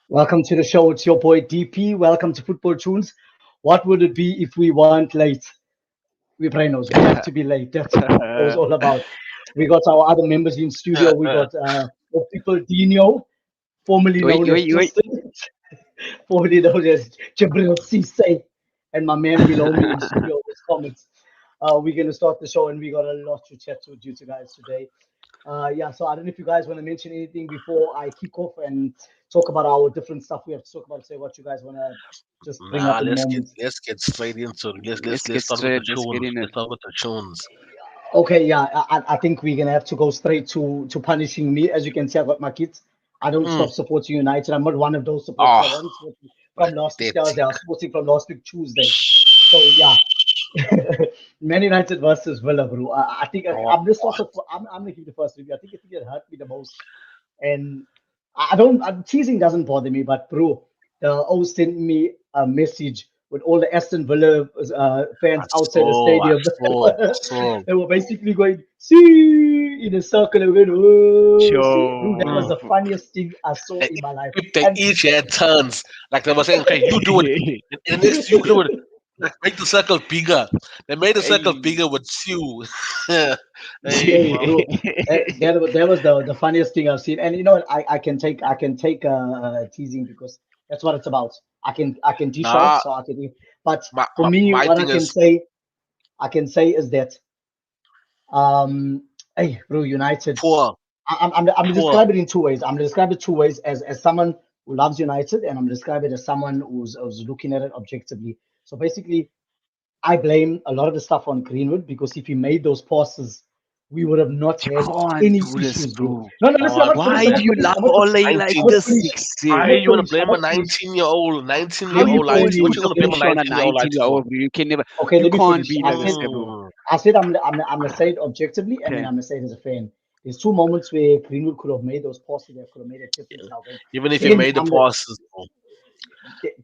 Welcome to the show. It's your boy DP. Welcome to Football Tunes. What would it be if we weren't late? We Brenos, we have to be late. That's what the show is all about. We got our other members in studio. We got people Dino, formerly Wait, known as wait, wait. Tristan, formerly known as Jabril Cisse, and my man below me in studio with comments. We're going to start the show, and we got a lot to chat with you guys today. Yeah, so I don't know if you guys want to mention anything before I kick off and talk about our different stuff we have to talk about. Say what you guys want to just bring Nah, up in the moment. let's get straight into it. Let's Let's get start with the straight. Let's get tunes. in it. Let's start with the tunes. Okay, yeah, I think we're gonna have to go straight to punishing me. As you can see, I got my kids. I don't Mm. stop supporting United. I'm not one of those supporters. I Oh, wasn't supporting from last week that's Thursday. I was supporting from last week Tuesday. So yeah, Man United versus Villa, bro. I think oh, I'm just also I'm gonna give the first review. I think it hurt me the most, and I don't teasing doesn't bother me, but bro, the O sent me a message with all the Aston Villa fans outside the I stadium. saw. They were basically going see in a circle. They were going oh see. Bro, that was Mm. the funniest thing I saw They, in my life. they And each had turns. Like they were saying, okay, you do it. And the next you do it. Like, make the circle bigger. They made the circle Hey. bigger with Sue. Hey, hey, well, bro, that was the funniest thing I've seen. And you know, what, I can take teasing because that's what it's about. I can dish out, nah, so I can. But my, for my, me, my what I thing can is say, is that hey, bro, United. poor, I'm gonna poor. describe it in two ways. I'm gonna describe it two ways as someone who loves United, and I'm gonna describe it as someone who's looking at it objectively. So basically, I blame a lot of the stuff on Greenwood because if he made those passes, we would have not You had can't any do this, issues, bro. bro. No, no, listen, I'm God, not finished. Why I'm do not you finished. love I'm not Ole finished. like I'm 19. not this? finished. I'm Why not Sixteen. you want to finished. I'm blame a not finished. 19-year-old, How you 19-year-old Let light? put me What put you the going to blame a finish. pressure on a 19-year-old light for? 19-year-old? You can never. Okay, You let me can't finish. be I like said this, bro. Mm. I'm gonna say it objectively, and then Okay. I'm gonna say it as a fan. There's two moments where Greenwood could have made those passes that could have made a difference in our game. Even if he Then made the passes, bro.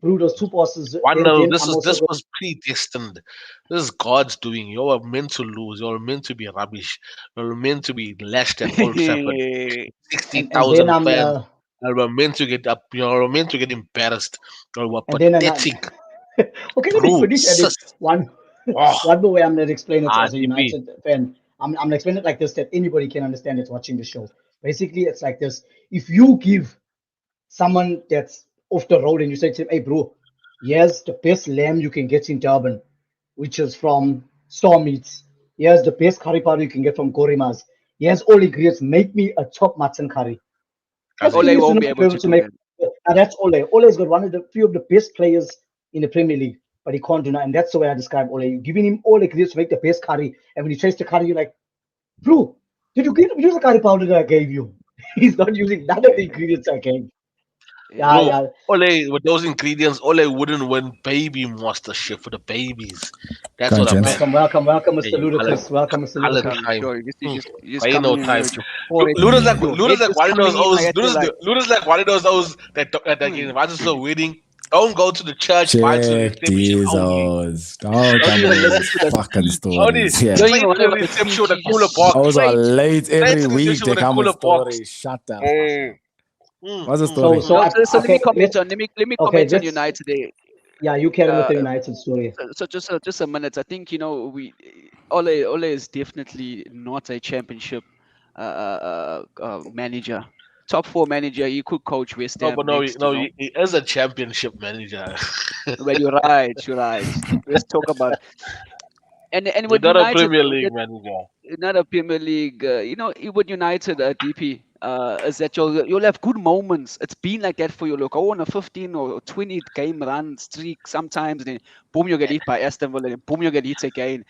bro, those two passes. One Then nil. then This I'm is also this going. was predestined. This is God's doing. You were meant to lose. You were meant to be rubbish. You were meant to be lashed at Old Trafford. And then 60,000 I'm fans. You were meant to get up. You were meant to get embarrassed. You were and then I'm pathetic, okay. Let me bro. finish. And then Sis. one Oh, one more way I'm gonna explain it as a DP. United fan. I'm gonna explain it like this that anybody can understand it watching the show. Basically, it's like this: if you give someone that's off the road and you say to him, "Hey, bro, here's the best lamb you can get in Durban, which is from Star Meats. Here's the best curry powder you can get from Gorima's. Here's all ingredients. Make me a top mutton curry." Doesn't Trust me, Ole he's won't not be gonna be able able to to do make. that. And that's Ole. Ole's got one of the few of the best players in the Premier League, but he can't do that. And that's the way I describe Ole. You're giving him all the ingredients to make the best curry, and when he tastes the curry, you're like, bro, did you use the curry powder that I gave you? He's not using none of the ingredients I gave. Yeah, Yeah. Bro, yeah. Ole, with those ingredients, Ole wouldn't win baby monster shit for the babies. That's Go on, what I gents. meant. Welcome, Hey, Mr. Ludacris. Welcome, Mr. Haaland Ludacris. Welcome. time. Sure. Hmm. You just Ain't no coming in here time. with your forehead. Your head Luda's like just one of those coming in. I O's. had to like. Luda's like one of those O's that like Hmm. invites us to a wedding. Don't go to the church, buy to the Check reception these only. odds. Don't Don't come with even listen these to the fucking speech. Only stories. You Yeah. don't even straight want to to the know the reception speech. with You a cooler just box. Those are straight. late Straight every to the week. reception They with a come with cooler box. stories. Shut the fuck Mm, up. What's the So, story? so So let me okay, comment on. Let me okay, comment on just United today. yeah, you carry with Uh, the United story. so just a minute. I think we Ole is definitely not a championship manager. Top four manager. He could coach West No, Ham but next. he is a championship manager. Well, you're right. You're right. Let's talk about and He's with not a United, Premier League manager. not a Premier League. With United, DP, is that you'll have good moments. It's been like that for you. Look, go on a 15 or 20 game run streak sometimes, then boom, you get hit by Aston Villa, then boom, you get hit again,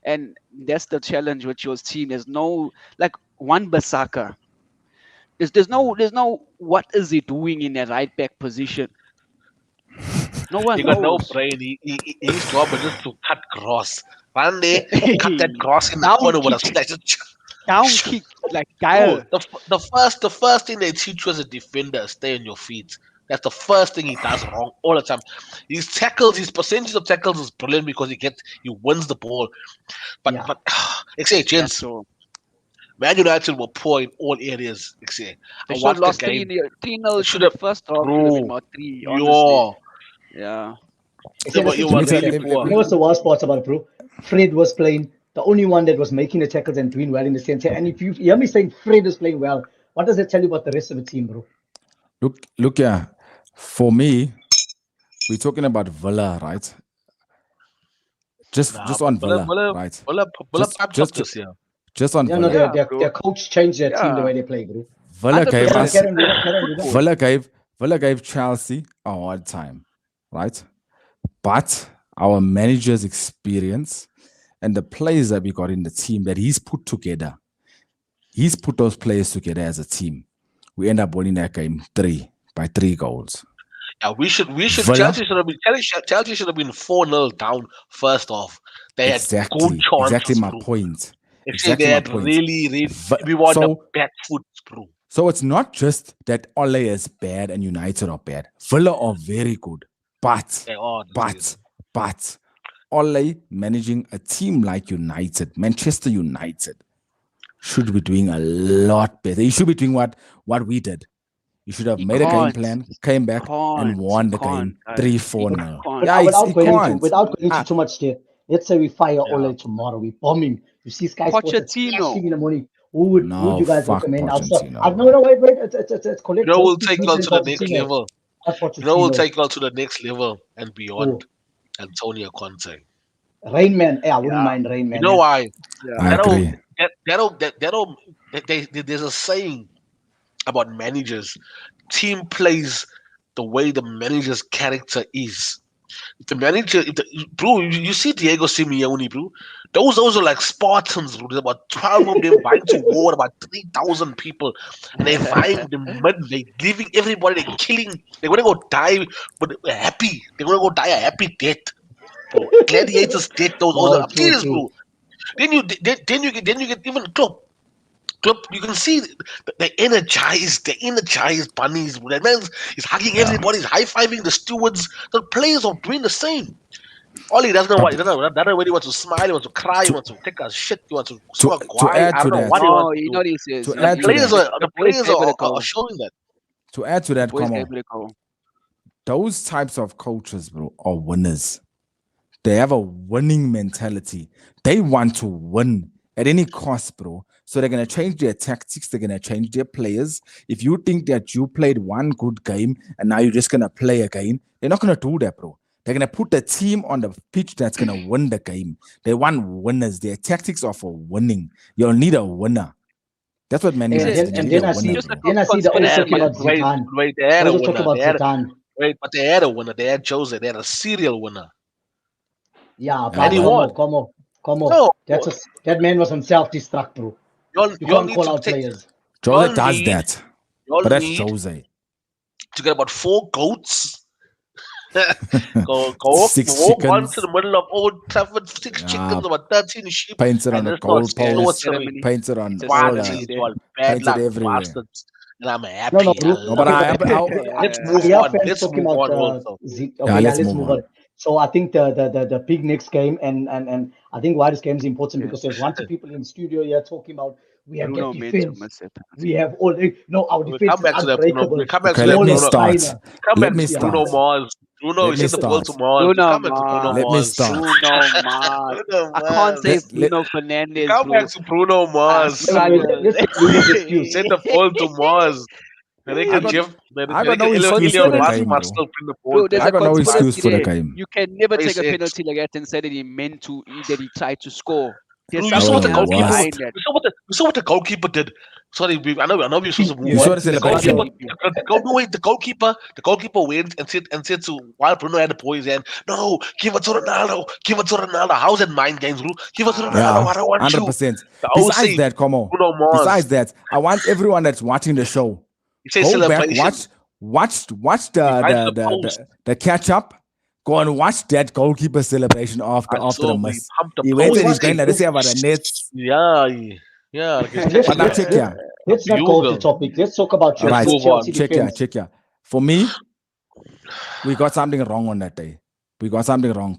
and that's the challenge with your team. There's no like one Basaka. There's no what is he doing in a right back position? No He one got no knows. brain. His job is just to cut grass. One day, cut that grass in the down corner with a kick, slice. down kick, like Bro, Gael. the first thing they teach you as a defender is stay on your feet. That's the first thing he does wrong all the time. His tackles, his percentage of tackles is brilliant because he wins the ball. But Yeah. I say, That's gents, all. Man United were poor in all areas. I They should have watched the lost game. 3-0 They in should the have, first half. Should have been bro. about 3, honestly. Yo, Yeah. I say, listen you to Let were me me, tell really Steph. poor. You know what's the worst part about it, bro? Fred was playing, the only one that was making the tackles and doing well in the center. And if you hear me saying Fred is playing well, what does that tell you about the rest of the team, bro? look here. For me, we're talking about Villa, right? Nah, Just but on Villa, right? Bulla Just piped up just this year. just on Yeah, no, Villa. Yeah, their bro. coach changed their team the Yeah. way they play, bro. Villa gave Carry, us 100% carry on, leader. Carry on, leader. football. Villa gave Chelsea a hard time, right? But our manager's experience and the players that we got in the team that he's put together, he's put those players together as a team. We end up winning that game by 3 goals. Yeah, Villa, Chelsea should have been 4-0 down first off. They had good exactly chances, my bro. point. Actually, they Exactly my had point. really, we were on the back foot, bro. So it's not just that Ole is bad and United are bad. Villa are very good. But They are. Ole managing a team like United, Manchester United, should be doing a lot better. He should be doing what we did. You should have He made a game can't. plan, came back and won the Can't, game guys. 3-4 He nil. can't. Yeah, he can't. Without going into too much depth, let's say we fire Yeah. Ole tomorrow, we bomb him. You see Sky Sports it's Pochettino. flashing in the morning. Who would No, you guys fuck recommend? Pochettino. No, wait, it's You collect. know, Don't we'll speak take good it on than to the next Pochettino. level. Not You know, we'll Pochettino. take it on to the next level and beyond. Antonio Conte. Rain Man. I wouldn't Yeah. mind Rain Man. You know why? Yeah. I agree. There's a saying about managers. Team plays the way the manager's character is. If the manager, bro, you see Diego Simeone, bro. Those are like Spartans, bro. There's about 12 of them vying to war, with about 3,000 people, and they're vying the mud. They're leaving everybody. They're killing. They're gonna go die, but they're happy. They're gonna go die a happy death, bro. Gladiators death. Those are, I'm True, serious, true. bro. Then you get even Klopp, you can see the energized bunnies. That man is hugging everybody, he's high fiving the stewards. The players are doing the same. All he doesn't know what he doesn't know. That way he wants to smile, he wants to cry, he To wants to take a shit, he wants to to smoke a to guai. add I to don't know that, what he No, wants to you know do. what he says. to And the add to players that, are The boys gave it a go. showing that. come Boys gave on. it a go. Those types of coaches, bro, are winners. They have a winning mentality. They want to win at any cost, bro. So they're gonna change their tactics. They're gonna change their players. If you think that you played one good game and now you're just gonna play again, they're not gonna do that, bro. They're gonna put the team on the pitch that's gonna win the game. They want winners. Their tactics are for winning. You'll need a winner. That's what Man Hey, United and need a then I winner, see Just a bro. then I see they're always talking about Zidane. They had a Always talk winner. about Zidane. But they had a winner. They had Jose. They had a serial winner. Yeah, Yeah, And he but won. Como. No, That man was on self-destruct, bro. You y'all can't need call to out take. players. Jose Y'all does need. that. Y'all But that's need Jose. to get about 4 goats. go walk 6 onto chickens. the middle of Old Trafford, 6 Yeah, chickens, about 13 sheep, paints it on and the then start goalpost, slaughtering ceremony. paints it on It's a all ceremony parties, there. all bad paints it luck everywhere. bastards. And I'm No, happy. I bro. No, but love it. Let's move Yeah, on. fans Let's talking move about on also. Yeah, let's let's move move on. on. So I think the big next game and I think why this game is important because there's one two people in the studio here talking about we have that Bruno made too defense. much sense. We have all our We'll defense come is back to that, Bruno. unbreakable. We'll come back Okay, to that, let me Bruno. start. Come Let back me to Bruno start. Mars. Bruno, Let he me said the ball start. to Mars. Bruno Come back to Bruno Mars. Let me Mars. start. Bruno Mars. Bruno I can't say Mars. Bruno Fernandez, Come bro. back to Bruno I Mars. struggle. Let's get Luna's excuse. Send the ball to Mars. I think I got Jeff. I got no excuse for Elon the Musk game, must bro. still bring the ball Bro, there's back. I a got no excuse conspiracy for the there. game. You can never take a SpaceX. penalty like that and say that he meant to, that he tried to score. There's You saw what the something else Oh, goalkeeper. behind that. You saw what the goalkeeper did. Sorry, I know we're supposed to You move saw on. the see, celebration. The goalkeeper went and said to while Bruno had the ball in his hand, no, give it to Ronaldo, give it to Ronaldo. How's that mind games, bro? Give it to Ronaldo. Yeah, I don't want you. 100%. The Besides OC, that, come on. Bruno Mars. Besides that, I want everyone that's watching the show He said go back, celebration. watch Behind the post. the catch up. Go and watch that goalkeeper celebration after the We miss. pumped the He went and post. he's going to say about the nets. Yeah. Like But now check here. let's not go off the topic. Let's talk about All right, your move on. Chelsea check here, defense. check here. For me, we got something wrong on that day. We got something wrong.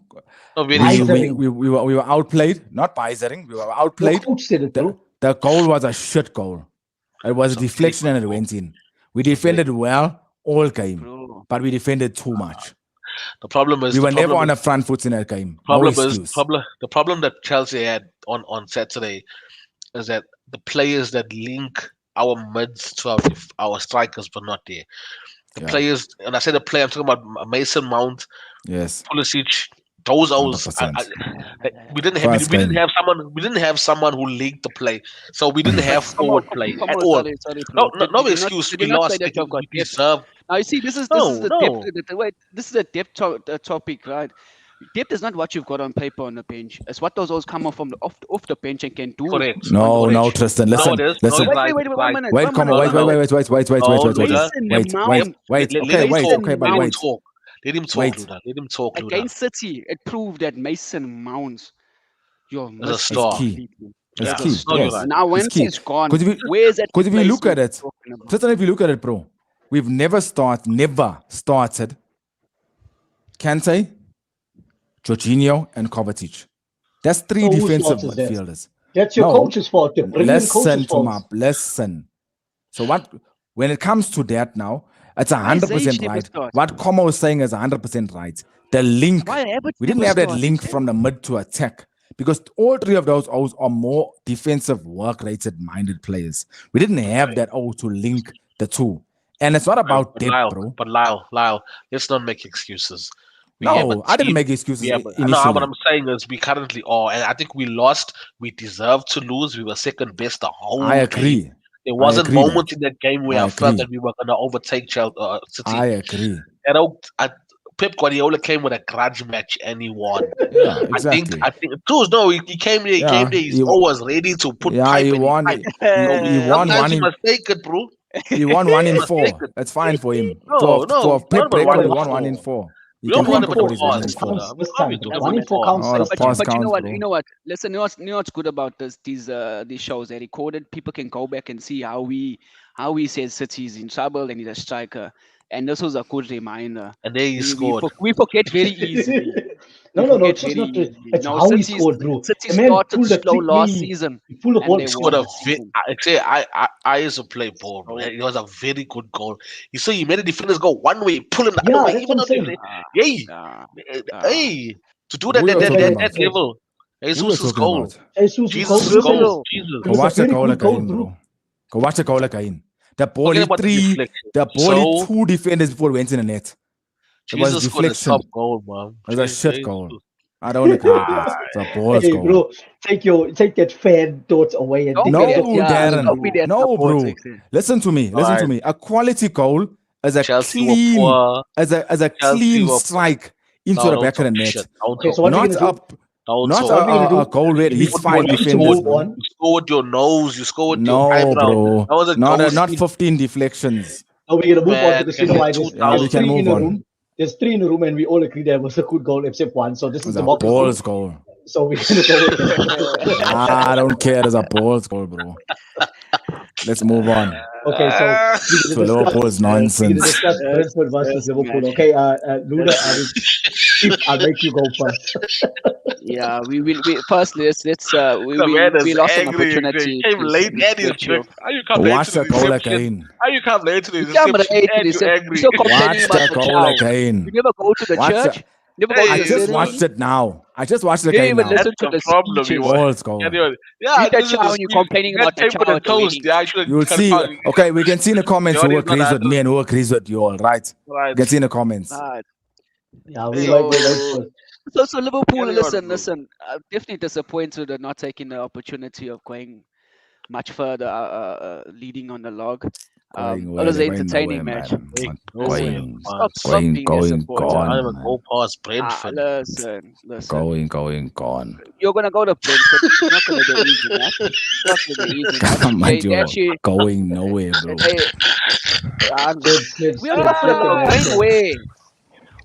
No, very Why true. is that? We were outplayed, not by Zering. We were Your outplayed. coach said it, bro. The goal was a shit goal. It was a deflection and it went in. We defended well all game, Bro. but we defended too much. The problem is We the were never problem on is- a front foot in that game. No problem is excuse. the problem that Chelsea had on Saturday is that the players that link our mids to our strikers were not there. The Yeah. players, and I said the player, I'm talking about Mason Mount, Yes. Pulisic. Those, 100%. we didn't have First we didn't game. have someone we didn't have someone who linked the play, so we didn't have forward play at all. Sorry, No, bro. no Did you excuse. did We you not lost. say that you've got We depth? deserve. Now you see, this is No, the no. depth. Wait, this is the depth topic, right? Depth is not what you've got on paper on the bench. It's what those always come from off the bench and can do. Correct. No, on the no, bench. Tristan. No, Listen, it is. listen. No, it's Wait, right. 1 Right. minute. Wait, 1 come minute. on, No, wait. no. Mason Wait. Mount. Okay, wait. Let Okay, him but wait. talk. Let him talk, Wait. Luda. Let him talk, Luda. Against City, it proved that Mason Mount, you're As a missing star. Key. completely. It's Yeah. key. No, you're Yes. right. Now when It's key. he's gone, Because if you, where's that? because if you look at replacement it, you're talking about? Tristan, if you look at it, bro, we've never started Kante, Jorginho, and Kovacic. That's three So whose defensive fault is that? midfielders. That's your No. coach's fault. The brilliant Listen coach's to my fault. listen. So when it comes to that now, it's 100% never right. starts? What Como is saying is 100% right. The link, Why Abbott we didn't never have that starts? link from the mid to attack because all three of those O's are more defensive work rated minded players. We didn't have that O to link the two. And it's not about depth, bro. But Lyle, let's not make excuses. We No, have a I didn't team- make excuses No, initially. what I'm saying is we currently are, and I think we lost. We deserved to lose. We were second best the whole I game. agree. There wasn't agree moments in that game where I I felt agree. that we were going to overtake City. I agree. Pep Guardiola came with a grudge match and he won. Yeah, exactly. I think he came there. He Yeah, came there. He's he- always ready to put Yeah, pipe he in won. his He, pipe. he won Sometimes one you in must take it, bro. he won one in must four. take it. That's fine for him. No, For Pep not record, he one won in one in four. four. He We can don't want record to what he's put won pause. in four. Counts this time. Doesn't One in make four sense. counts. Oh, the Says pause But you know counts, what? bro. You know what? Listen, you know what's good about these shows? They're recorded. People can go back and see how we said City's in trouble and he's a striker. And this was a good reminder. And there he scored. We forget very easily. No, We it's forget just very not. easily. It's No, how he City scored, bro. City The man started pulled a slow last trick. season. He pulled a and ball. they Scored won a this ve- season. I used to play ball, bro. It was a very good goal. You saw he made the defenders go one way, pull him the Yeah, other way. that's Even what though I'm they saying. hey, to do that Who you at talking that about? level. Who are you Jesus' talking goal. about? Jesus' Jesus' goal. goal. It Jesus. Go was a watch the very goal good goal, again, bro. bro. Go watch the goal again. The ball Forget hit about the three. deflection. The ball So- hit two defenders before it went in the net. It was Jesus scored a deflection. top goal, man. It was a shit Jesus. goal. I don't agree with that. It's a balls Hey, goal. bro, take that fan thoughts away and Don't think be No, that that- it's yeah, Darren. don't be that No, bro. supportive. Listen to me. Listen to me. A quality goal is a Chelsea were clean, poor. as a Chelsea clean were- strike into No, the don't back of the talk net. shit. Don't Okay, talk. so what are we Not gonna do? up. Don't Not talk. what are we gonna do? a goal where it You hits put five your- you defenders. move on. You score with your nose. You score with your No, eyebrow. bro. That was a goal. Not 15 deflections. Are we gonna move on to Man, the can scene get why 2,000. we can three in move a on. room? There's three in a room, and we all agree that was a good goal except one. So this It is was a democracy. balls goal. So we're gonna go with that. I don't care. It's a balls goal, bro. Let's move on Okay, so Ah. we're to gonna Liverpool's discuss. We're gonna nonsense. discuss Brentford versus Yes, Liverpool. match. Okay, Luda, I'll make you go first. Yeah, we first let's we The man is lost an angry. opportunity. He came to late see and he's Virgil. drunk. How you come late Watch to the the goal reception? again. How you come late to the You come reception right to and the you set. angry? You're still complaining Watch about the the goal chow. again. You never go to the Watch church. the- Never go Hey, to I the just ceremony. watched it now. I just watched the You didn't game even now. listen That's to the the problem. speeches. Balls goal. Yeah, Eat that this is chow the and you're speech. complaining That about the came with chow the at the toast. wedding. Yeah, I should You'll see. Okay, we can see in the comments who Johnny's not agrees with me answering. and who agrees with you all, right? Right. You can see in the comments. Right. Yeah, we Hey. might go right first. So Liverpool, Carry on, bro. listen. I'm definitely disappointed at not taking the opportunity of going much further, leading on the log. Going It was an going entertaining nowhere, match. man. Going Going, Stop going, being going, disappointed. gone, I even man. go past Brentford. Listen. Going, gone. You're gonna go to Brentford. It's not gonna be easy match. It's not gonna be easy match. Mind They you, actually, going nowhere, bro. we are top of the log. Going where?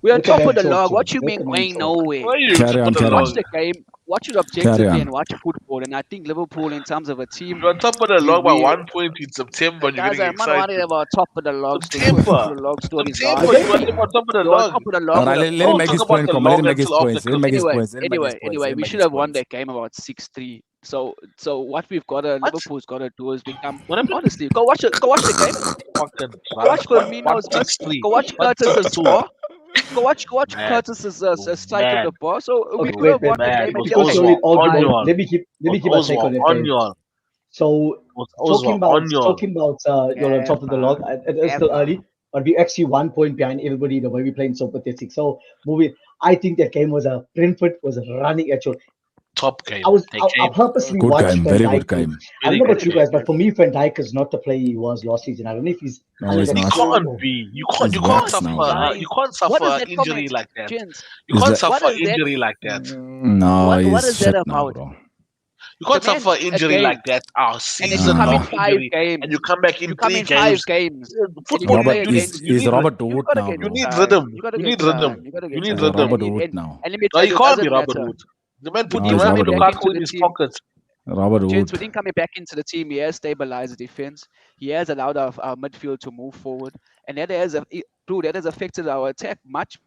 We are Look at top of them the log. talk, What Joe. you Look mean at them going talk. nowhere? Why are you Carry on, top of the carry on. log? Watch the game. Watch it Carry objectively on. and watch football. And I think Liverpool, in terms of a team, You're on top of the log by we- 1 point in September. And you're guys, getting I'm not worried excited. about top of the log story. September. Top of the log stories. September, last you week. want on top of the You're on log. top of the All log. right, let him Don't make talk his about point. the Come on, let him log make his until points. after Let him make his Anyway, points. Let him make his points. Let him we make should his have won points. that game about 6-3. So what we've got to What? Liverpool's got to do is become What happened? honestly. Go watch it. Go watch the game. Fucking Go watch Firmino's miss. 163. Go watch Curtis's 162. bar. Go watch Man. Curtis's strike from Man. the bar. So we Okay, could have wait. won the Man, game and those just Because O's you were only on argument. y'all. Let me keep a Those take were on that on game. y'all. So Those O's were on y'all. talking about you're on top of the log. It is still Never. early, but we actually 1 point behind everybody. The way we're playing so pathetic. So moving, I think that game was Brentford was running at you. Top game. I purposely Good watched game, Van very Dijk. good game. I don't Very know good about you game. guys, but for me, Van Dijk is not the player he was last season. I don't know if he's No, he's He not. can't be. You can't. He's You can't waxed suffer. now, You bro. can't What is suffer that injury comment, like that. gents? You Is can't that- suffer What is that? injury like that. No, What he's is that shit now, about? bro. You can't The man, suffer a injury game, like that. Our and then you season come in long 5 injury, games. and you come back in You come 3 in 5 games. games. Football, you play Robert you against- need, is you need, Robert You Wood gotta now, get bro. you need time. rhythm. You gotta You get need time. rhythm. You gotta You get need time. rhythm. Robert And- Wood and- now. And let me No, tell you you, it can't be doesn't Robert matter. Wood. The man put No, the he's man coming put Robert back Lukaku into in the his team. pocket. Robert Gents, Wood. with him coming back into the team, he has stabilized the defense. He has allowed our midfield to move forward, and that has affected our attack much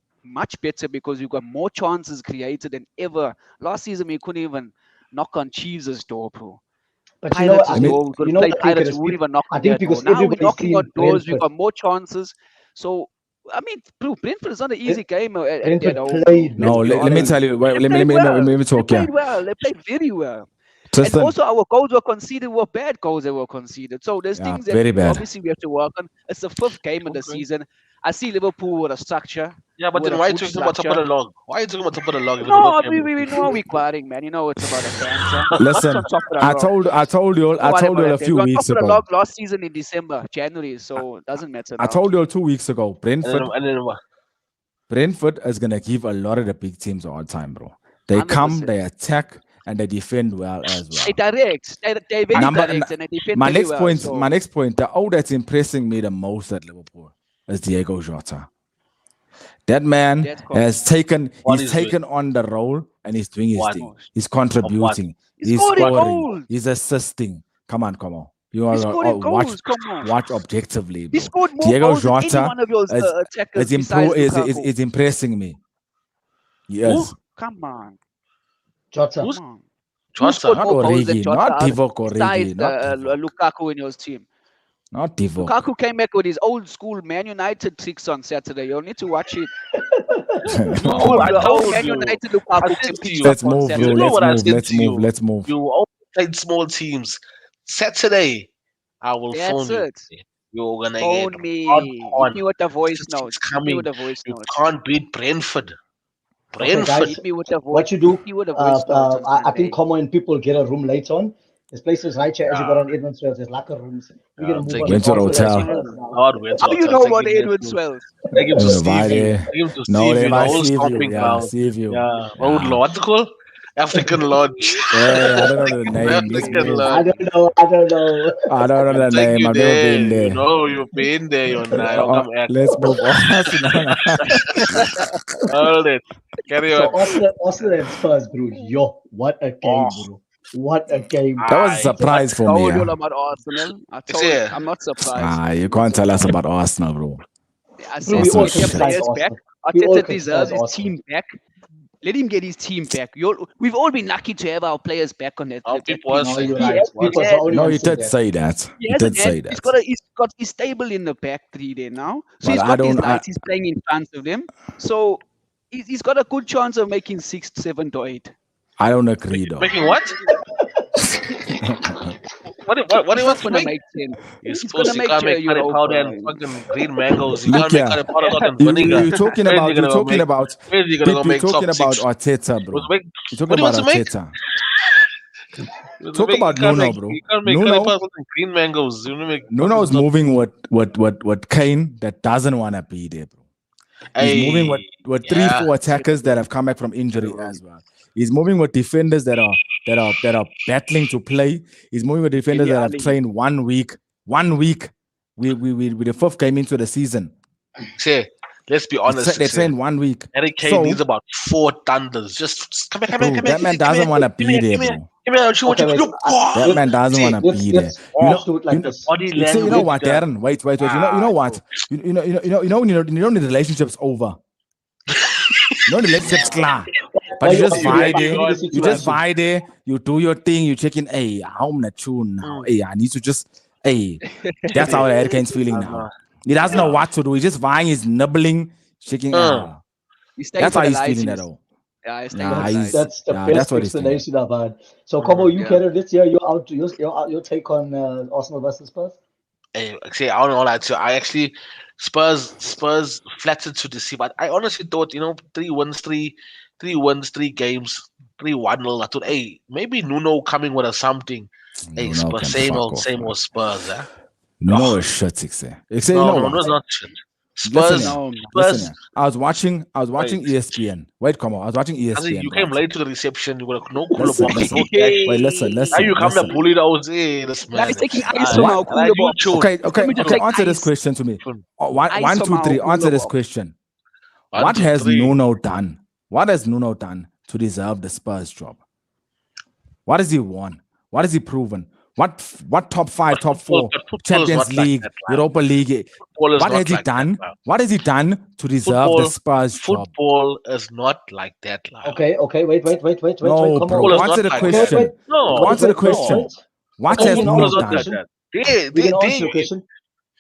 better because we've got more chances created than ever. Last season we couldn't even knock on Chiefs' door, bro. But you know what? Pirates' door. We could You have know played what I think it Pirates. is. We wouldn't even knock I on think their door. because Now we're everybody's knocking on seen doors. We've Brentford. got more chances. So I mean, bro, Brentford is not an easy game at Brentford home. played No, well. let me tell you. Wait, let me They talk here. played well. They played very well. And Tristan, also, our goals were conceded were bad goals that were conceded. So there's yeah, things that very bad. obviously we have to work on. It's the 5th game of the Okay. season. I see Liverpool with a structure. Yeah, but with then a why are you good talking about top of structure. the log? Why are you talking about top of the log if it's No, not game? we know we're quarrying, man. You know it's about a cancer. listen. What's on top of the I log? told you all. Don't I worry told you about all a that. few We're on weeks top of the ago. log last season in December, January, so it doesn't matter I now. told you all 2 weeks ago. And then Brentford is gonna give a lot of the big teams a hard time, bro. They come, 100%. they attack, and they defend well as well. They direct. They're very direct and they defend My very next well. point, So my next point, the O that's impressing me the most at Liverpool is Diego Jota. That man that's correct. has taken, What he's is it? taken on the role and he's doing his What? thing. He's contributing. He's He's scoring scoring. goals. He's assisting. Come on. You He's are scoring watch goals. Come on. watch objectively, He bro. scored more Diego goals than any Jota one of your attackers is besides Lukaku. is impressing me. Yes. Come on. Jota. Who's Come on. Who Jota? scored Not more goals than Origi, Jota not Divock besides Origi, not Divock. Lukaku in your team? Not Divock. Lukaku came back with his old school Man United tricks on Saturday. You'll need to watch it. No, I The old told Man you. United I Lukaku said to picks you. up Let's on move, Saturday. bro. You know what I said Let's to move. you? Let's move. You always played small teams. Saturday, I will That's phone you. it. You're gonna Phone get me. hard Hit on. me with the voice It's note. Hit me coming. with the voice You note. can't beat Brentford. Okay, guys. Brentford. Hit me with the voice. What you do? Hit me with the voice note on I Sunday. think Como and people get a room later on. There's places right here as you Yeah. got on Edmonds Wells. There's locker rooms. We're gonna I'm move on. taking Windsor Arsenal Hotel. first now. God, Windsor How you Hotel. know Take about him Edward to- Swells? Take him to Bye Stevie. there. Take him to No, Stevie, they the might old see you. stomping Yeah, ground. see you. Yeah. Old Yeah. Lodge. What's it called? African Lodge. Hey, I don't know the name. Let's African move. I Lodge. don't know. I don't know I'll the take name. you I've never there. been there. You know, you've been there. You're not. Come act. Let's move on. Hold it. Carry So on. Arsenal and Spurs, bro. Yo, what a game, Oh, bro. What a game. That was a aye. surprise for me. Told you all Yeah. about Arsenal. Yeah. I'm not surprised. You can't tell us about Arsenal, bro. I Bro, said we Arsenal all get their shit. criticize players back. Arsenal. We all Arteta deserves criticize his Arsenal. team back. Let him get his team back. We've all been lucky to have our players back on that. Our that people are pitch. No, saying you're He right. has- People's he the only No, ones he who say did that. say that. He He hasn't did say had. that. He's stable in the back three there now. So But he's I got his don't. lights. He's playing in front of them. So he's got a good chance of making 6, 7 to 8. I don't agree though. making what? What do you He's not want to gonna make? make 10. You're He's supposed gonna to make can't make curry powder Europa. and fucking green mangoes. You Look can't make here. curry powder and You, vinegar. you're talking Where about. you gonna You're go talking make? about. Where you gonna go You're make talking top about six? Arteta, bro. Was make, You're talking what do you about want to make? Arteta. Was Talk make, about you can't Nuno, make, bro. You can't make curry Nuno, powder and green mangoes. You know make Nuno fucking is stuff. moving with Kane that doesn't want to be there, bro. He's moving with three, yeah. 4 attackers that have come back from injury as well. He's moving with defenders that are battling to play. He's moving with defenders that have trained 1 week. 1 week. We the 5th game into the season. Say, let's be honest. They trained 1 week. Harry Kane So- needs about 4 thunders. Just come here, Bro, that man doesn't want to be there, bro. Give me out. Okay, wait. That man doesn't want to be there. Let's do it like this. Body You see, you know what, language, Darren? Wait. You know what? You know when the relationship's over. You know the relationship's klar. But Why you you just asking me? vibe Give there. me the You just situation. vibe there. You do your thing. You check in. Hey, how am I tune now? Hey, I need to just. Hey, that's how Hurricane's feeling now. He doesn't know what to do. He's just vying. He's nibbling, shaking. He's staying That's for how the he's feeling lights. at all. Yeah, he's staying Yeah, for the lights. That's the that's best what he's feeling. explanation I've heard. So, Kobo, you Yeah. carried this year. You're out. Your take on Arsenal versus Spurs? Hey, see, I don't know that. So I actually Spurs flattered to deceive. But I honestly thought, 3 wins, three games, 3-1-0. I thought, hey, maybe Nuno coming with a something. Hey, Nuno Spurs, can fuck off, same man. old Spurs, eh? Nuno Oh, is shit, Say, you no, know no, what? no, it's not shit. Listen Spurs, here. No, Listen Spurs. here. I was watching Wait, ESPN. Wait, come on. I was watching I see ESPN, you came right? late to the reception. You got no cooler Listen, box, listen. no dash. Wait, Now you come to listen. bully those. Hey, this Guys man. taking ice Alright, from What? our alright, cooler you box. tune. Okay. Let me just take Answer this ice. question to me. Tune. One, Ice one, from two, our three. cooler Answer this box. question. One, What two, has three. Nuno done? What has Nuno done to deserve the Spurs job? What has he won? What has he proven? What top 5, top 4, Football is Champions not like League, that, lad. Europa League? Football is What has not he like that, done? lad. What has he done to deserve the Football, Spurs job? football is not like that, lad. Okay. Wait. No, Come bro. on. Football is Answer not the like that. question. No, Answer the question. no. What Okay, has we're gonna Football is Nuno answer the not like done? question. that. They, We're they, gonna answer they, the question.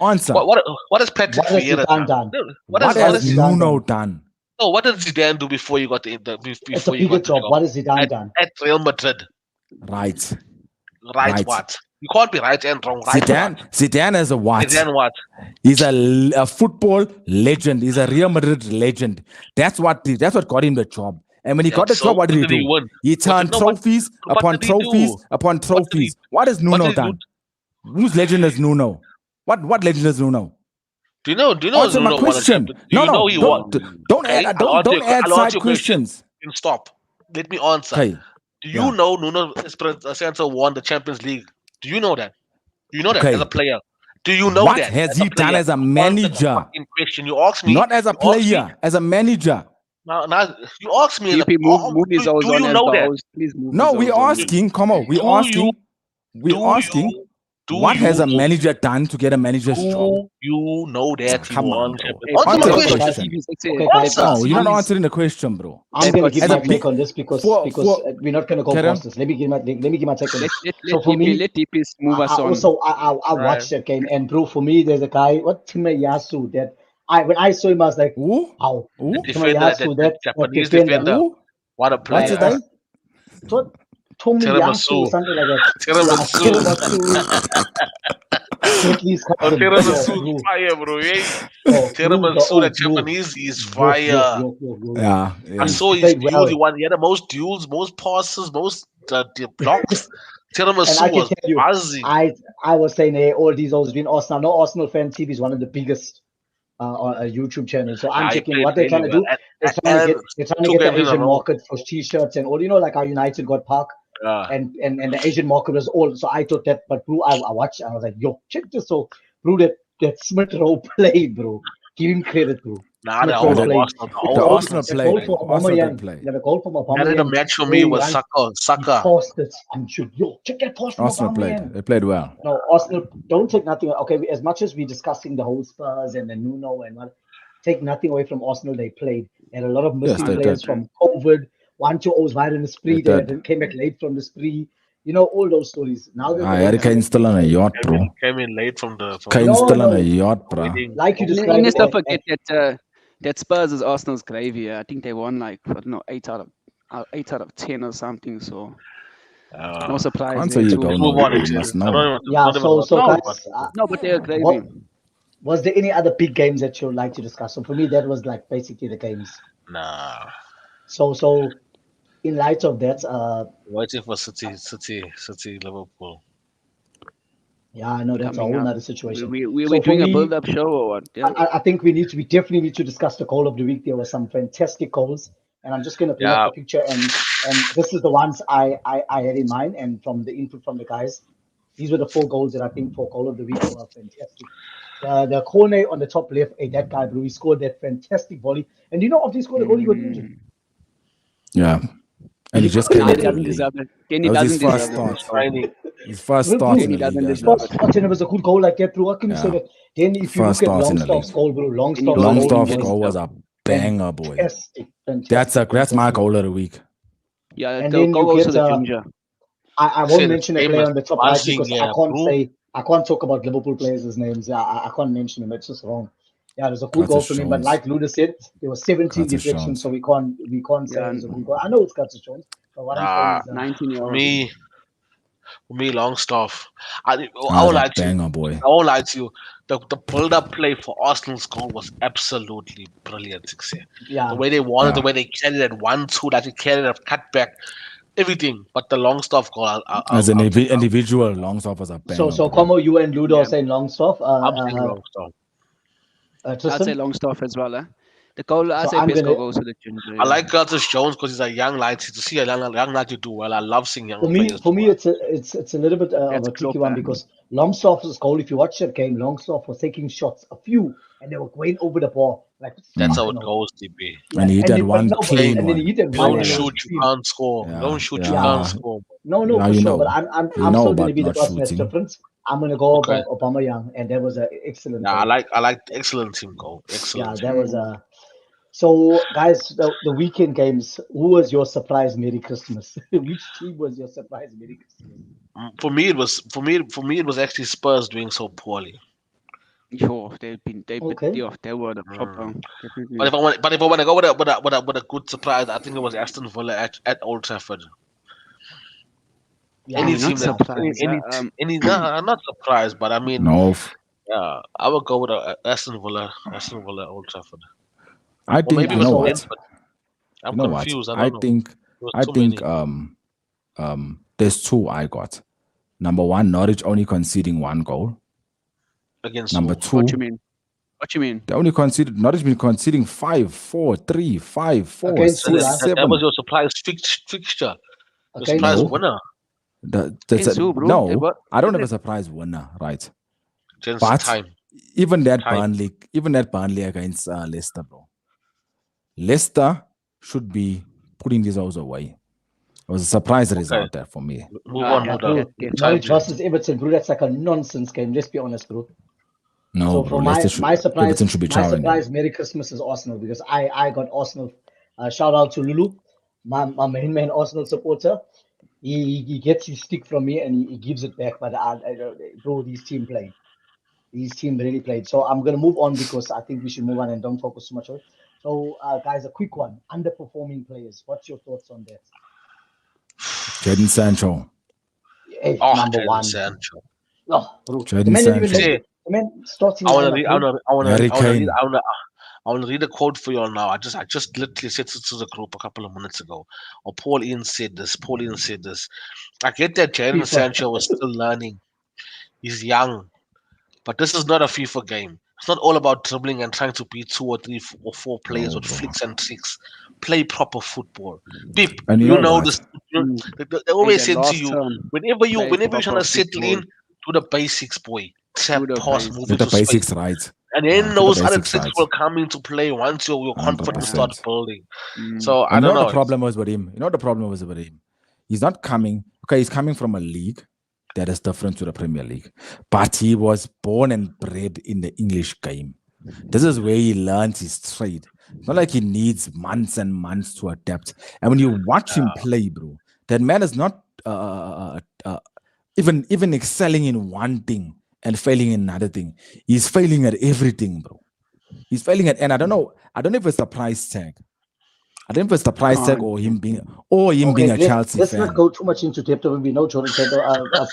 Answer. what has Patrick What has Vieira Zidane done? done? No, What What has has Zidane Nuno done? done? No, what did Zidane do before you got It's a before you bigger got the job. job What has Zidane at, done? at Real Madrid? Right. Right, Right. what? You can't be right and wrong. Right, what? Zidane is a what? Zidane, what? He's a football legend. He's a Real Madrid legend. That's what got him the job. And when he got the So job, what did he did he do? win? He turned trophies What upon did he trophies do? upon What did he? trophies. What has What Nuno did he do? done? Whose legend is Nuno? What legend is Nuno? Do you know Answer my Nuno won a question. champion? Do you know he won? Don't Okay, add don't add I'll answer side your question. questions. Stop. Let me answer. Okay. Do Yeah. you know Nuno Espirito Santo won the Champions League? Do you know that? Do you know that as a Okay. player? Do you know What that has as he a done player? as a Answer the manager? fucking question. You asked me. Not as a You asked me. player, as a manager. Now you asked me. DP, move his Do always on you as know the that? host. Please move No, his we're always on. asking. Come on, we're Do asking. you? Do asking. you? Do What has a you? manager done to get a manager's job? Do you know that he Come on, won bro. Champions? Hey, Answer Answer my the okay, question. guys, question. Okay, guys. Answer. No, you're not CB's answering the question, bro. I'm gonna got give As a my CB. take big on this because for we're not gonna go Carry on. past this. Let me give my take on Let this. let So let for DP me, let DP move us on. I Right. watched that game, and bro, for me, there's a guy, what Time Yasu, that when I saw him, I was like, Who? wow, Who? Time Defender, Yasu, that that Japanese defender, defender. Who? What a What's his player. name? Tomiyasu, Tiramisu. something like that. Tiramisu. Tiramisu. Gately's Oh, cousin. tiramisu Yo, is fire, bro. Hey, bro, tiramisu, the bro. Japanese is Yo. fire. Yeah, I yeah. saw He his played duels. well. He had the most duels, most passes, most blocks. And Tiramisu I can was tell you, buzzing. I was saying, hey, all these always been Arsenal. No, Arsenal Fan TV is one of the biggest on a YouTube channel. So I'm He checking played what they're really trying to well. do. They're And trying to two get the games in a Asian row. market for T-shirts and all. You know, like how United got Park and the Asian market was all. So I thought that, but bro, I watched. I was like, yo, check this. So bro, that Smith Rowe played, bro. Give him credit, bro. Nah, the Smith whole Rowe of played. Arsenal, the The whole The goal, Arsenal Arsenal team the goal played. played for well. Arsenal did Aubameyang. play. Yeah, the goal from Man of the Aubameyang. match for me Hey, was right? Saka. He Saka. passed it and shoot. Yo, check that pass from Arsenal Aubameyang. played. They played well. No, Arsenal, don't take nothing. Okay, as much as we're discussing the whole Spurs and the Nuno and what, take nothing away from Arsenal. They played. They had a lot of Yes, missing they players did. from COVID. 1-2 was right in the They spree. They did. came back late from the spree. You know, all those stories. Now that Harry Kane's still on a yacht, bro. Came in late from the Kane's No, still on no. a yacht, bro. wedding. Like you And described let's it, not forget that Spurs is Arsenal's gravy. I think they won like I don't know 8 out of 10 or something. So no surprise Can't there say you too. Let's don't know. move on. You must I know. don't even, yeah. not even So no, guys, No, but they're gravy. what was there any other big games that you'd like to discuss? So for me, that was like basically the games. nah. So in light of that, Waiting for City, Liverpool. yeah, I know that's a Coming whole up. nother situation. We So for doing a me, build-up show or what? Yeah. I think we definitely need to discuss the goal of the week. There were some fantastic goals, and I'm just going to bring up Yeah. the picture, and this is the ones I had in mind, and from the input from the guys, these were the 4 goals that I think for goal of the week were fantastic. The corner on the top left, that guy, bro, he scored that fantastic volley, and you know after he scored the goal, he got injured. Yeah. And he just came Nah, he into the doesn't league. deserve it. Kenny That was his doesn't first deserve it. start. Training. His first Bro, start in Kenny the league doesn't as deserve well. First start, and it was a good goal like that, bro. How can you say Yeah. that? Then if you First look at start in the Longstaff's league. goal, bro, Longstaff's goes goal, Longstaff's injured. goal was a banger, boy. fantastic. That's my goal of the week. Yeah, And go then you also get the ginger. I Say won't the mention a player famous on the top right buzzing, because yeah, bro. I can't talk about Liverpool players' names. Yeah, I can't mention them. It's just wrong. Yeah, there's a good goal Curtis from him, but Jones. like Luda said, there was 17 Curtis deflections, Jones. so we can't say Yeah, it was a good goal. I know it's Curtis Jones, but what I'm saying Nah, is 19-year for old. me, Longstaff. I Ah, won't that lie to you. banger, boy. I won't lie to you. The build-up play for Arsenal's goal was absolutely brilliant. Sixer. The yeah. way they wanted, the Yeah. way they carried it 1-2, that they carried it, cut back, everything. But the Longstaff goal, As an I'll take. individual, Longstaff was a banger, So bro. Como, you and Ludo Yeah, are saying long stuff. I'm saying Longstaff. I'd say Tristan. Longstaff as well. The goal, I'd So say I'm best goal gonna goes to the ginger. I Yeah, like Curtis Jones because he's a young lad. To see a young lad do well, I love seeing young players for do me well. it's a little bit of that's a tricky Klopp. one because Longstaff's goal. If you watch that game, Longstaff was taking shots, a few, and they were going over the ball like That's Mm. how it fucking hell. goes, DB. And Yeah, he hit and that then but one no, but Hey, clean and then he one. hit that you one, don't and it Yeah. was shoot, you clean. can't score. You Yeah. don't shoot, you can't Yeah. score. No, Yeah, for you sure. But know. You I'm know still gonna about be the not person that's shooting. different. I'm gonna go Okay. about Obama Young, and that was an excellent Yeah, goal. I like the excellent team goal. Yeah, Excellent team that was goal. a. So, guys, the weekend games. Who was your surprise Merry Christmas? Which team was your surprise Merry Christmas? For me it was actually Spurs doing so poorly. Sure, Okay. they were the Mm. proper But definitely. if I want to go with a good surprise, I think it was Aston Villa at Old Trafford. Yeah, Any Not team that yeah. surprised. any no, I'm not surprised, but I mean, No, yeah, I would go with Aston Villa Old Trafford, I or think maybe Yeah. it you was know So, what? Brentford. You I'm know what? confused. I don't know. There was I too think many there's two I got. Number one, Norwich only conceding one goal. against Number who. What you two, mean? What you mean? they only conceded Norwich been conceding 5, 4, 3, 5, 4, against So who, 6, lah? that was 7. your surprise fixture, your Against surprise who? No. winner Against who, bro? They No, were, I don't isn't have a it? surprise winner, right? against But time. even that Time. Burnley against Leicester, bro. Leicester should be putting these hours away. It was a surprise Okay, result there for me. move on, But Luda. That bro, Time, Norwich definitely. please. versus Everton, bro, that's like a nonsense game. Let's be honest, bro. No, So bro. for Leicester should, Everton should be my chowing them. surprise Merry Christmas is Arsenal because I got Arsenal. Shout out to Lulu, my main Arsenal supporter. He gets his stick from me and he gives it back. But bro, these team played. These team really played. So I'm gonna move on because I think we should move on and don't focus too much on it. So guys, a quick one: underperforming players. What's your thoughts on that? Jadon Sancho. Hey, Oh, number Jadon one. Sancho. Oh, bro, the Jadon man didn't even Sancho. make See, it. The man starting I want to lineup, read. I bro. want to. I want to. Harry I want to read. Kane. I want to read a quote for you all now. I just literally said it to the group a couple of minutes ago. Or Paul Ian said this. Paul Ian said this. I get that Jadon FIFA. Sancho was still learning. He's young, but this is not a FIFA game. It's not all about dribbling and trying to beat two or three or four players No, with bro. flicks and tricks. Play proper football. Pip, And you you know know what? this. Mm. They Hey, always the said to last you, term, play whenever you're trying proper to settle in, football. do the basics, boy. Do Tap, the pass, move Get basics. the into space. basics right. And then Get the those other basics tricks right. will come into play once your confidence Yeah. starts 100%. building. Mm. So And I you know don't what the know. problem was with him? You know what the problem was with him? He's not coming. Okay, he's coming from a league that is different to the Premier League. But he was born and bred in the English game. This is where he learns his trade. It's not like he needs months and months to adapt. And when you watch him play, bro, that man is not even excelling in one thing and failing in another thing. He's failing at everything, bro. He's failing at, and I don't know if it's a price tag. I don't know if it's the price tag or him being Okay, a Chelsea let's not fan. go too much into depth. We know Jordan Santo.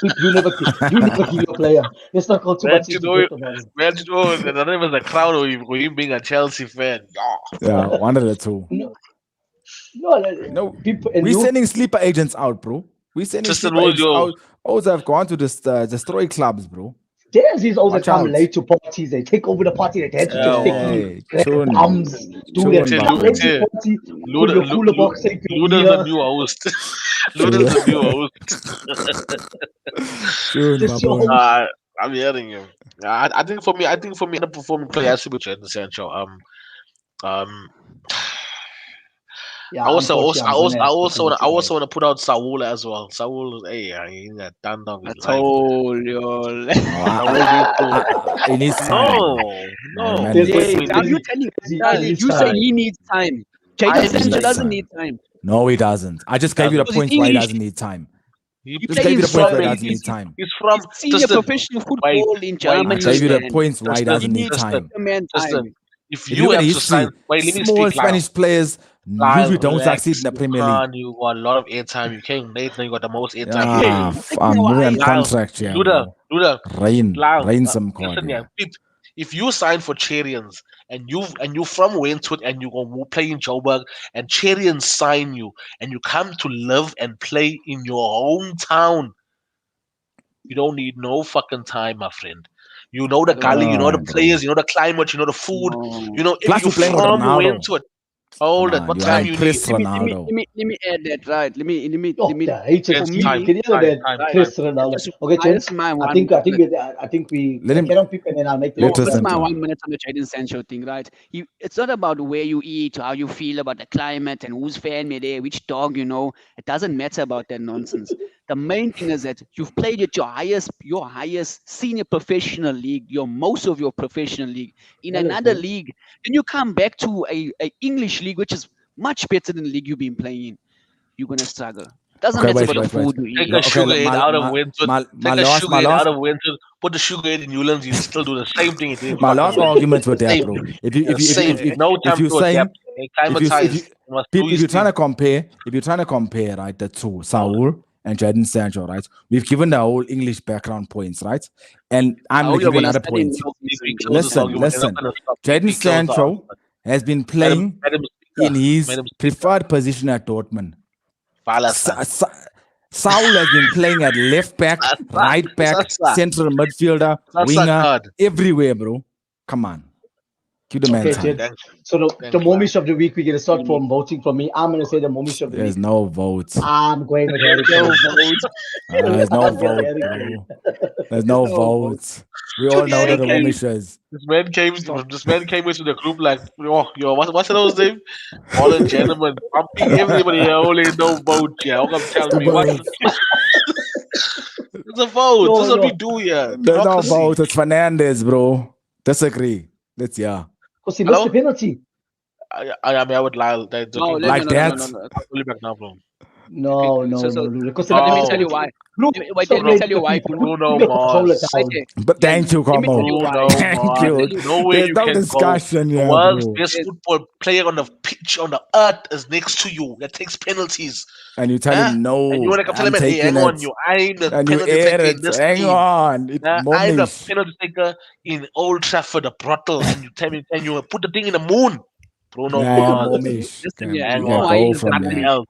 Pip, you never give your player. Let's not go too Man, much into depth about it. the name is the crown of him being a Chelsea fan. Yeah, one of the two. No, no, No, Pip and we're you. sending sleeper agents out, bro. We're sending Tristan sleeper agents Wojo. out. Also, have gone to destroy clubs, bro. There's these always Watch come out. late to parties. They take over the party. They dance with your sticky, Hey, grab tune, bums, do that. Tell Come Lu- late to tell- party, pull Luda, your cooler box, take your Luda's the beer. new host. tune, Luda's the new host. tune, Just your Babon. host. I'm hearing you. I think for me, underperforming player has to be Jadon Sancho. Yeah, unfortunately, I'm gonna have to agree with I you also guys. want to put out Saul as well. Saul, hey, he got done down I his life. told you. No, Saul needs to. he needs time, bro. No, The man There's needs what Yes, wait a he time. minute. are says. you telling He me needs you say time. he needs time. I Jadon am He Sancho needs saying doesn't time. need time. No, he doesn't. I just gave you the Because he's points why he English. doesn't need time. He He Just played gave in you the points why he soccer. doesn't need time. He's from He's senior Justin. professional Wait, football in wait, I Germany, gave you the man. points why he Justin, He doesn't need needs time. a man Justin. time. If If you you look at have to history, sign, wait, let me small speak, Lyle. Spanish players Lyle, usually don't relax. succeed in the You Premier League. can't. You got a lot of airtime. You came late, now you got the most airtime. Ah, Taking I'm our moving on eyes. Lyle, contract here, do the, bro. do the, Lyle. Rain some card Listen, yeah, here. if you sign for Cherians and you from Wentworth and you go play in Joburg and Cherians sign you and you come to live and play in your hometown, you don't need no fucking time, my friend. You know the I don't gully, you know. know No, the bro. players, you know the climate, you know the food, No. you know Plus, you're you're playing with from Ronaldo. Wentworth. Come Hold it. on, What you time ain't you need? Chris Let Ronaldo. me add that, right? Oh, the hatred For Yes, speaking. me, Can you hear that? time, right? time. Chris Ronaldo. Just Okay, minus gents. my I one think I think minute. I think we Let him get on pick and then I'll make the No, let next us minus one. my enter. 1 minute on the Jadon Sancho thing, right? It's not about where you eat, how you feel about the climate, and whose fan you're there, which dog you know. It doesn't matter about that nonsense. The main thing is that you've played at your highest senior professional league, most of your professional league in That is another good. league. Then you come back to a English league, which is much better than the league you've been playing in. You're gonna struggle. Doesn't Okay, matter wait, about the wait, wait. food you Take eat. a Okay, sugar head out of Wentworth. my Take a last, sugar my head out last, of Wentworth. Put the sugar head in Newlands. You'll still do the same thing you did in my fucking last Wentworth. argument with The that, same bro. thing. If you, if The you, if you, same. if, No if time you're to adapt. saying, They if climatized. you, You must do if his you're trying thing. to compare, if you're trying to compare, right, the two, Hold it. Saul and Jadon Sancho, right? We've given the whole English background points, right? And I'm I gonna hope you're give you gonna another study point. If he Maltese kills this Sancho. argument, they're not Listen. going to stop. If Jadon he kills the Sancho argument. has been Madam, playing Madam in Speaker. his Madam Speaker. preferred position at Dortmund. Valasa. Saul has been playing at left back, Sasa. right back, Sasa. central midfielder, Sasa winger, card. everywhere, bro. Come on. Give the man Okay, time. gents. Thanks. So the Thanks, Lyle. Moemish of the week, we're gonna start from voting from me. I'm gonna say the Moemish of the There's week. no vote. I'm going with Harry No Kane. vote. There's no I'm going vote, Harry bro. Kane. There's no No vote. vote. We all This know that man the came. Momishers. Stop. This man came into the group like, yo, what's those name? All the gentlemen, pumping everybody here, only no vote here. How come tell The me what? vote. It's a vote. This No, is what we no. do here. There's no Democracy. vote. It's Fernandez, bro. Disagree. Let's yeah. Because he missed the Hello? penalty. I mean, I would lie. That the No, group no, back. no, Like no, no, no, that. no, no. I'm fully back now, bro. No, Okay, no, no, no. Because but let me tell Oh, you why. Bro, Wait, stop let me playing tell with you the why. people. Bruno Make control the Mars. Wait town. there. But Then thank you, let me tell Como. you why. Bruno Thank Mars. Let me you. tell you. Nowhere There's you no can go. discussion The here, world's bro. best Yes. football player on the pitch on the earth is next to you. That takes penalties. And you tell Huh? him, And you no, want to come tell I'm him, hey, taking hang on, it. you. I'm the And you penalty air taker in it. this Hang team. on. It's I'm the Momish. penalty taker in Old Trafford, the Brottle, and you tell me, and you put the thing in the moon. Bruno Yeah, Mars. Momish. Listen Okay, here. Hang you You know can on. why go he's from Nothing there. else.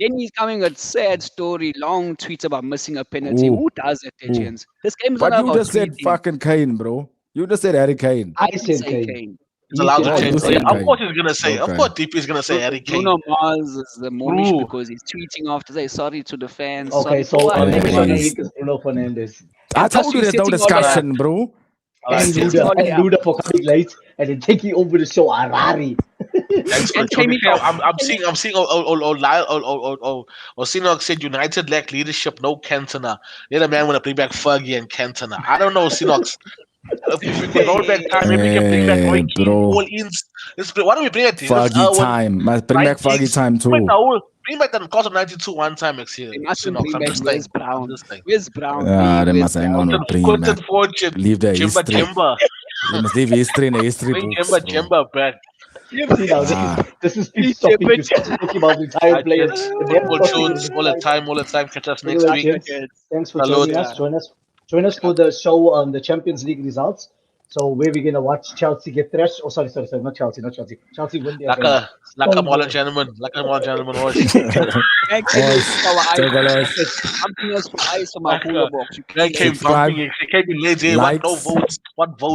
Then he's coming with sad story, long tweets about missing a penalty. Ooh, Who does that, ooh. Gents? This game is not But you about just said tweeting. fucking Kane, bro. You just said Harry Kane. I I didn't said say Kane. Kane. It's He allowed said to Oh, Kane. you change. Oh, yeah, said of Kane. course he's gonna say. Of Okay. course, DP is gonna say Harry Kane. Bruno Mars is the Moemish Bro, because he's tweeting off to say sorry to the fans. Okay, Sorry so for what? Moemish of the Anyways. week is Bruno Fernandes. I And plus, told you you're there's no sitting all the alright, discussion, bro. alright, And gents. sitting all the Luda for coming late and then taking over the show. Harari. Thanks for and to be came fair. out. I'm seeing. Sinok said United lack leadership. No Cantona. The other man want to bring back Fergie and Cantona. I don't know, Sinox. If we can roll back time, maybe we can bring back Roy Keane, Bro. Paul Ince. Why don't we bring back Dennis Foggy Irwin, time. Must bring Ryan back foggy Giggs? time Bring back the too. whole. Bring back the cost of 92 one time next year, They mustn't Sinox. bring I'm back just Where's saying. I'm Brown? just saying. Where's Brown? Please, They where's must hang on Brown? with bringing Quinton back. Fortune, Leave the Jimba history. Jimba. They must leave history in the history Bring books, Jimba bro. Jimba back. See now, this is peak topic. You start talking about retired players. Gents, The man football starts thinking shoots of all the retired. time, all the time. Catch us next Anyway, week. gents, thanks for Salute. joining us. Yeah. Join us for the show on the Champions League results. So where we're gonna watch Chelsea get thrashed. Oh, sorry, not Chelsea. Chelsea win their game. Like a modern Stonewall. gentleman. Like a modern gentleman. Always. Actually, Osh, our eyes. chocolate. Something else for ice on my Like cooler box. You man kill came it. Subscribe, bumping. He came in lazy. What no likes. votes? What votes?